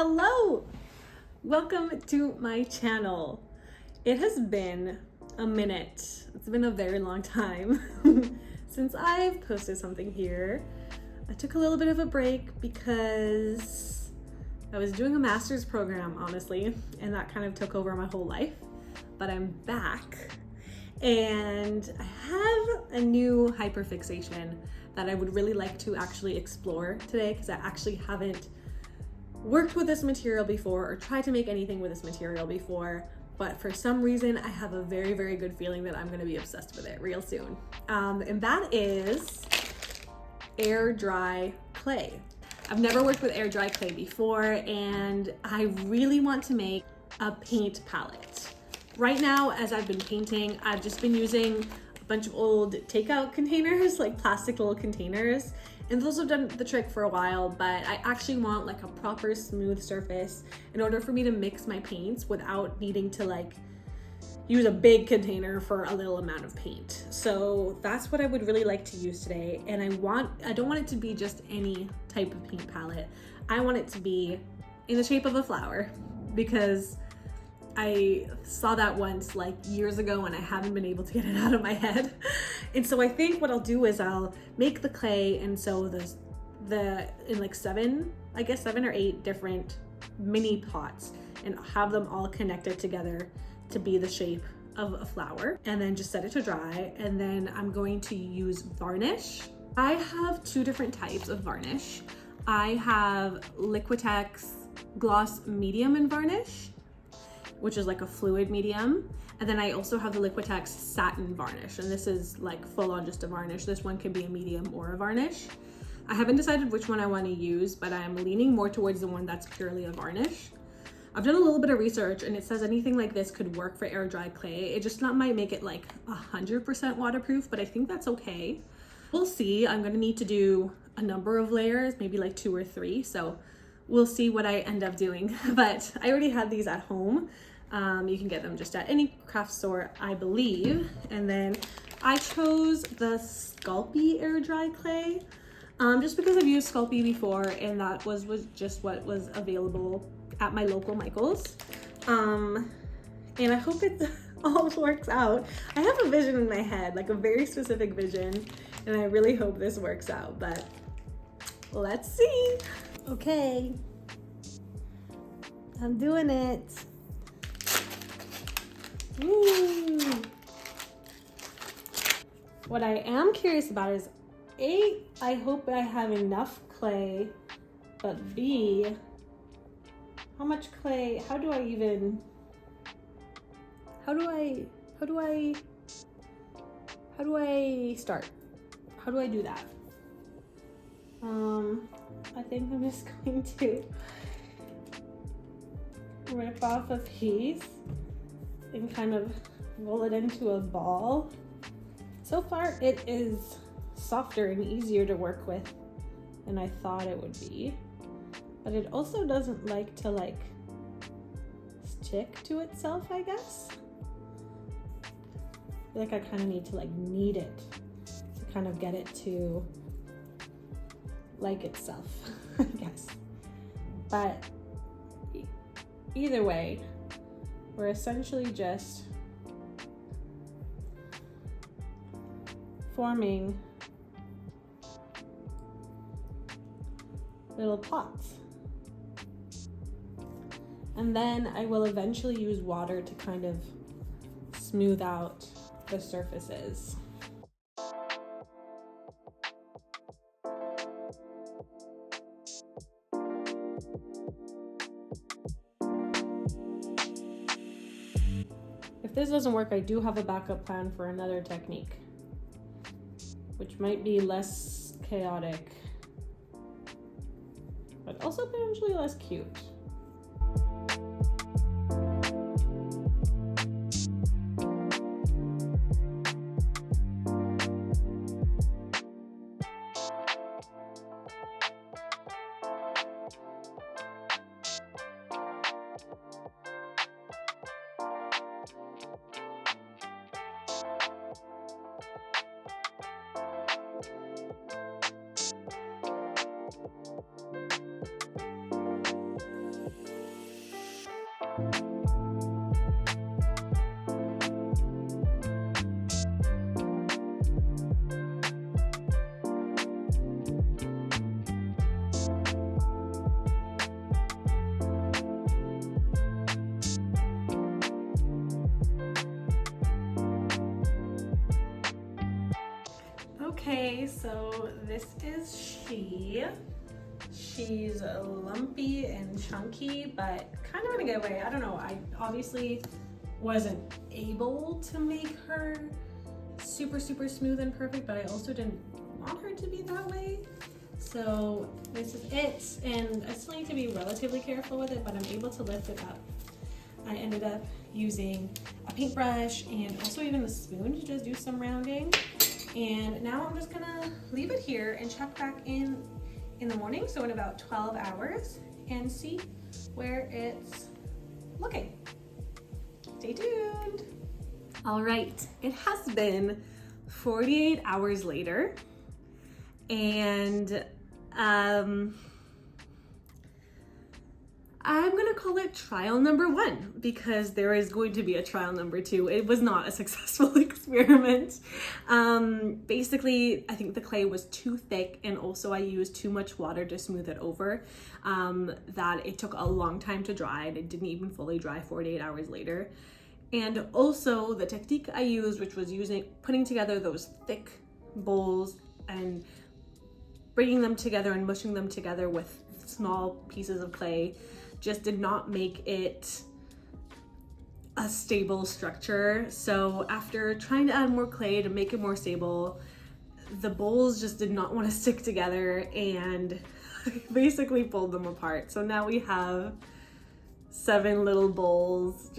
Hello! Welcome to my channel. It has been a minute. It's been a very long time since I've posted something here. I took a little bit of a break because I was doing a master's program, honestly, and that kind of took over my whole life. But I'm back and I have a new hyperfixation that I would really like to actually explore today because I actually haven't worked with this material before or tried to make anything with this material before, but for some reason I have a very, very good feeling that I'm gonna be obsessed with it real soon. And that is air dry clay. I've never worked with air dry clay before, and I really want to make a paint palette. Right now, as I've been painting, I've just been using a bunch of old takeout containers, like plastic little containers, and those have done the trick for a while, but I actually want like a proper smooth surface in order for me to mix my paints without needing to like use a big container for a little amount of paint. So that's what I would really like to use today. And I don't want it to be just any type of paint palette. I want it to be in the shape of a flower because I saw that once like years ago and I haven't been able to get it out of my head. And so I think what I'll do is I'll make the clay, and so in like seven or eight different mini pots, and have them all connected together to be the shape of a flower, and then just set it to dry. And then I'm going to use varnish. I have two different types of varnish. I have Liquitex Gloss Medium in varnish, which is like a fluid medium. And then I also have the Liquitex Satin Varnish, and this is like full on just a varnish. This one can be a medium or a varnish. I haven't decided which one I want to use, but I'm leaning more towards the one that's purely a varnish. I've done a little bit of research and it says anything like this could work for air dry clay. It just might make it like 100% waterproof, but I think that's okay. We'll see. I'm gonna need to do a number of layers, maybe like 2 or 3. So we'll see what I end up doing. But I already had these at home. You can get them just at any craft store, I believe. And then I chose the Sculpey air dry clay, just because I've used Sculpey before and that was just what was available at my local Michael's. And I hope it all works out. I have a vision in my head, like a very specific vision, and I really hope this works out, but let's see. Okay, I'm doing it. Woo. What I am curious about is A, I hope I have enough clay, but B, how much clay, how do I start? How do I do that? I think I'm just going to rip off a piece and kind of roll it into a ball. So far it is softer and easier to work with than I thought it would be, but it also doesn't like to like stick to itself, I guess. I feel like I kind of need to like knead it to kind of get it to like itself, I guess. But either way, we're essentially just forming little pots. And then I will eventually use water to kind of smooth out the surfaces. If this doesn't work, I do have a backup plan for another technique, which might be less chaotic, but also potentially less cute. Okay, so this is she. She's lumpy and chunky, but kind of in a good way. I don't know, I obviously wasn't able to make her super smooth and perfect, but I also didn't want her to be that way. So this is it, and I still need to be relatively careful with it, but I'm able to lift it up. I ended up using a paintbrush and also even a spoon to just do some rounding. And now I'm just gonna leave it here and check back in the morning, so in about 12 hours, and see where it's looking. Stay tuned. All right, it has been 48 hours later, and I'm gonna call it trial number 1 because there is going to be a trial number 2. It was not a successful experiment. Basically, I think the clay was too thick, and also I used too much water to smooth it over, that it took a long time to dry, and it didn't even fully dry 48 hours later. And also the technique I used, which was putting together those thick bowls and bringing them together and mushing them together with small pieces of clay, just did not make it a stable structure. So after trying to add more clay to make it more stable, the bowls just did not want to stick together, and I basically pulled them apart. So now we have 7 little bowls.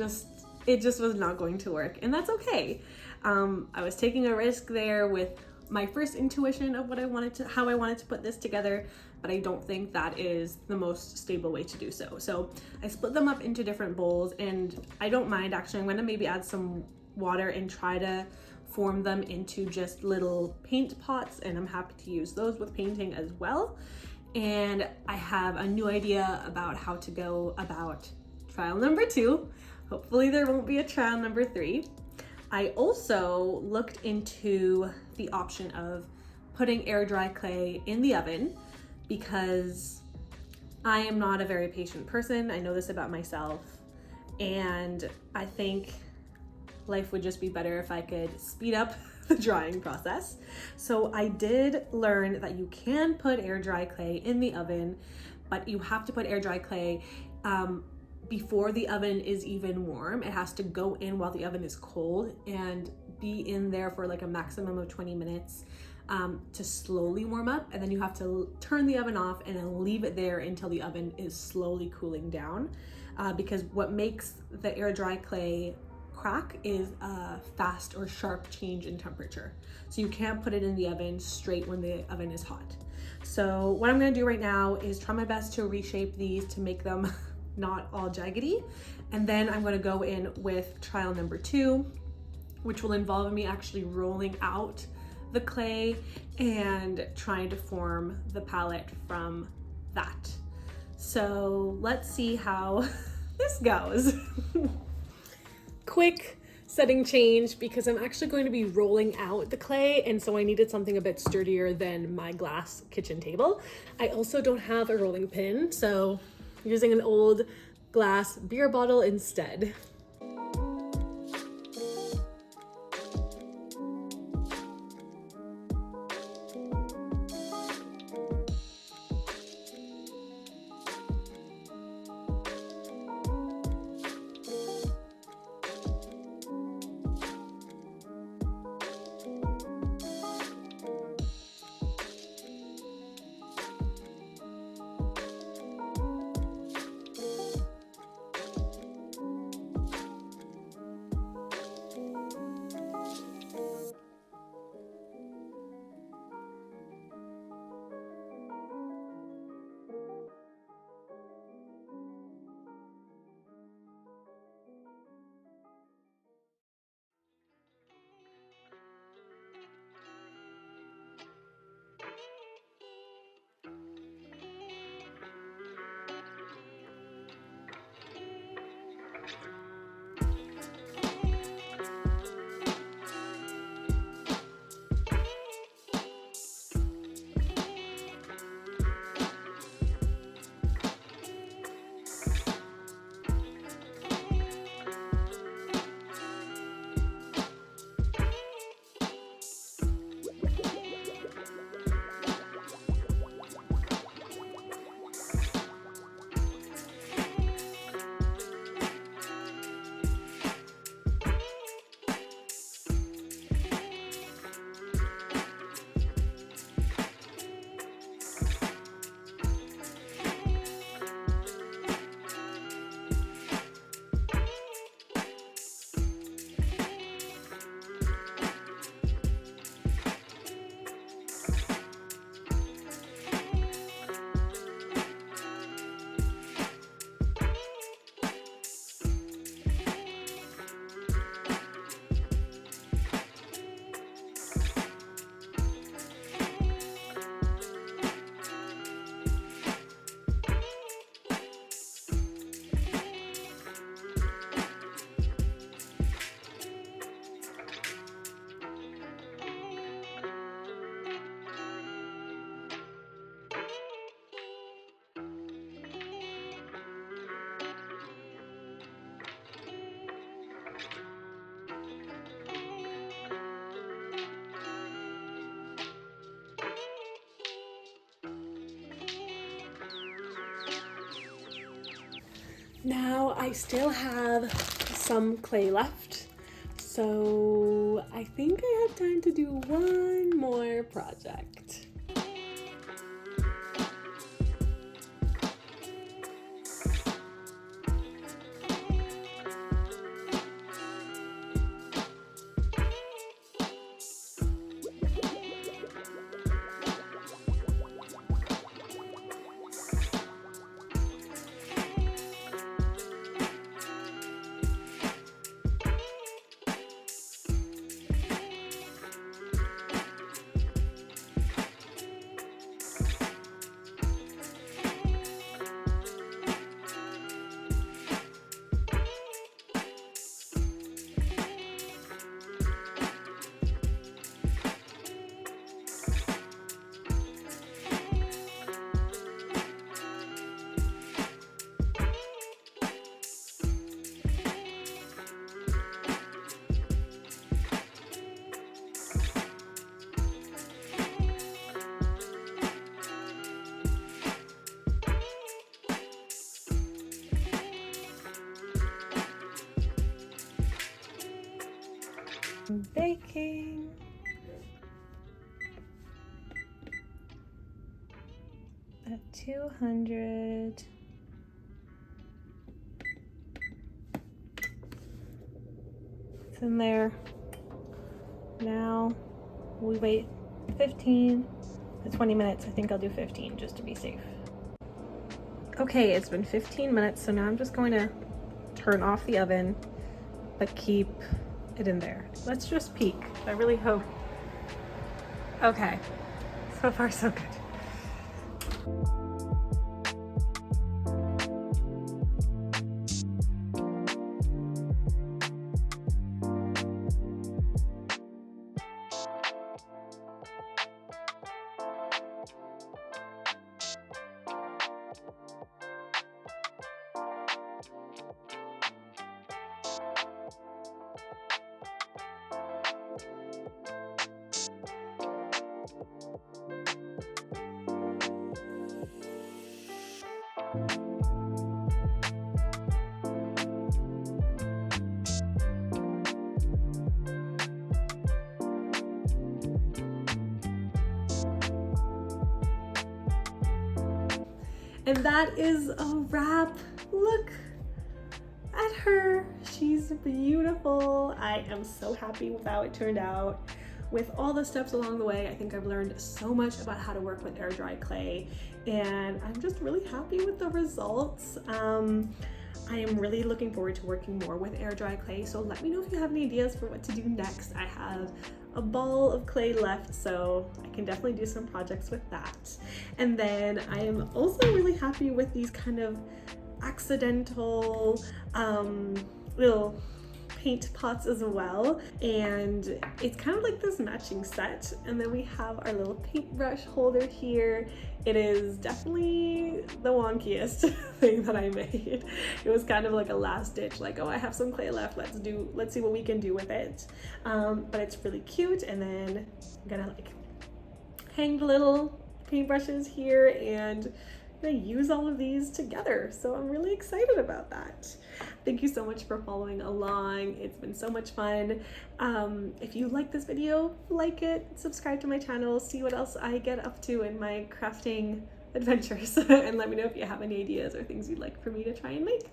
It just was not going to work, and that's okay. I was taking a risk there with my first intuition of how I wanted to put this together, but I don't think that is the most stable way to do so. So I split them up into different bowls, and I don't mind actually. I'm gonna maybe add some water and try to form them into just little paint pots, and I'm happy to use those with painting as well. And I have a new idea about how to go about trial number 2. Hopefully there won't be a trial number 3. I also looked into the option of putting air dry clay in the oven because I am not a very patient person. I know this about myself, and I think life would just be better if I could speed up the drying process. So I did learn that you can put air dry clay in the oven, but you have to put air dry clay before the oven is even warm. It has to go in while the oven is cold and be in there for like a maximum of 20 minutes to slowly warm up. And then you have to turn the oven off and then leave it there until the oven is slowly cooling down. Because what makes the air dry clay crack is a fast or sharp change in temperature. So you can't put it in the oven straight when the oven is hot. So what I'm gonna do right now is try my best to reshape these to make them not all jaggedy. And then I'm gonna go in with trial number 2, which will involve me actually rolling out the clay and trying to form the palette from that. So let's see how this goes. Quick setting change because I'm actually going to be rolling out the clay, and so I needed something a bit sturdier than my glass kitchen table. I also don't have a rolling pin, so I'm using an old glass beer bottle instead. Now I still have some clay left, so I think I have time to do one more project. Baking. At 200. It's in there. Now we wait 15 to 20 minutes. I think I'll do 15 just to be safe. Okay, it's been 15 minutes, so now I'm just going to turn off the oven, but keep it in there. Let's just peek. I really hope. Okay, so far so good. And that is a wrap. Look at her. She's beautiful. I am so happy with how it turned out. With all the steps along the way, I think I've learned so much about how to work with air dry clay, and I'm just really happy with the results. I am really looking forward to working more with air dry clay, so let me know if you have any ideas for what to do next. I have a ball of clay left, so I can definitely do some projects with that. And then I am also really happy with these kind of accidental little paint pots as well, and it's kind of like this matching set. And then we have our little paintbrush holder here. It is definitely the wonkiest thing that I made. It was kind of like a last ditch, like, oh, I have some clay left, let's see what we can do with it. But it's really cute. And then I'm gonna like hang the little paintbrushes here and I use all of these together. So I'm really excited about that. Thank you so much for following along. It's been so much fun. If you like this video, like it, subscribe to my channel, see what else I get up to in my crafting adventures, and let me know if you have any ideas or things you'd like for me to try and make.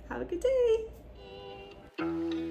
Have a good day.